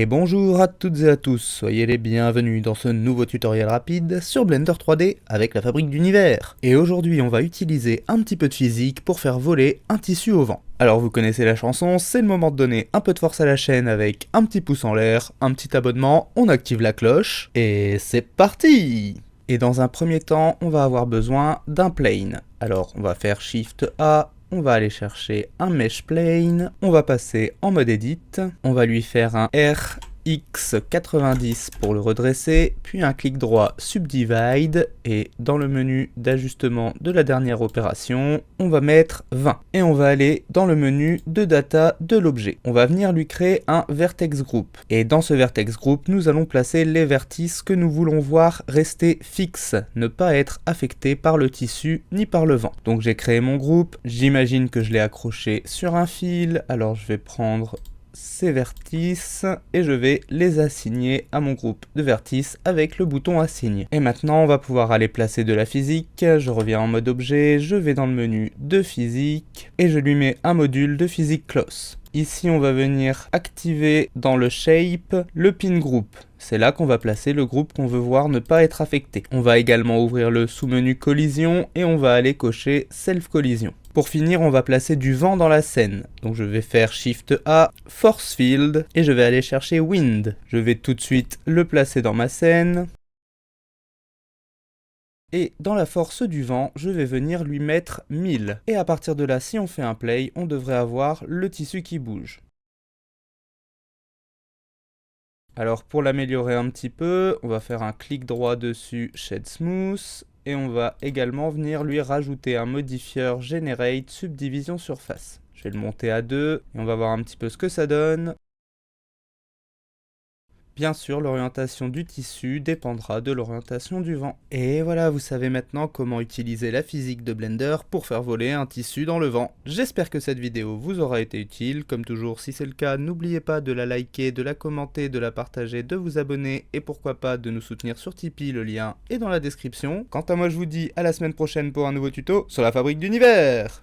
Et bonjour à toutes et à tous, soyez les bienvenus dans ce nouveau tutoriel rapide sur Blender 3D avec la fabrique d'univers. Et aujourd'hui on va utiliser un petit peu de physique pour faire voler un tissu au vent. Alors vous connaissez la chanson, c'est le moment de donner un peu de force à la chaîne avec un petit pouce en l'air, un petit abonnement, on active la cloche, et c'est parti! Et dans un premier temps, on va avoir besoin d'un plane. Alors on va faire Shift A, on va aller chercher un mesh plane, on va passer en mode edit, on va lui faire un RX90 pour le redresser, puis un clic droit subdivide, et dans le menu d'ajustement de la dernière opération, on va mettre 20. Et on va aller dans le menu de data de l'objet. On va venir lui créer un vertex group. Et dans ce vertex group, nous allons placer les vertices que nous voulons voir rester fixes, ne pas être affectés par le tissu ni par le vent. Donc j'ai créé mon groupe, j'imagine que je l'ai accroché sur un fil, alors je vais prendre ces vertices et je vais les assigner à mon groupe de vertices avec le bouton assigne. Et maintenant on va pouvoir aller placer de la physique. Je reviens en mode objet, je vais dans le menu de physique et je lui mets un module de physique close. Ici on va venir activer dans le shape le pin group. C'est là qu'on va placer le groupe qu'on veut voir ne pas être affecté. On va également ouvrir le sous-menu collision et on va aller cocher self collision. Pour finir, on va placer du vent dans la scène. Donc je vais faire Shift A, Force Field, et je vais aller chercher Wind. Je vais tout de suite le placer dans ma scène. Et dans la force du vent, je vais venir lui mettre 1000. Et à partir de là, si on fait un play, on devrait avoir le tissu qui bouge. Alors pour l'améliorer un petit peu, on va faire un clic droit dessus, Shade Smooth. Et on va également venir lui rajouter un modifieur Generate Subdivision Surface. Je vais le monter à 2 et on va voir un petit peu ce que ça donne. Bien sûr, l'orientation du tissu dépendra de l'orientation du vent. Et voilà, vous savez maintenant comment utiliser la physique de Blender pour faire voler un tissu dans le vent. J'espère que cette vidéo vous aura été utile. Comme toujours, si c'est le cas, n'oubliez pas de la liker, de la commenter, de la partager, de vous abonner et pourquoi pas de nous soutenir sur Tipeee, le lien est dans la description. Quant à moi, je vous dis à la semaine prochaine pour un nouveau tuto sur la fabrique d'univers.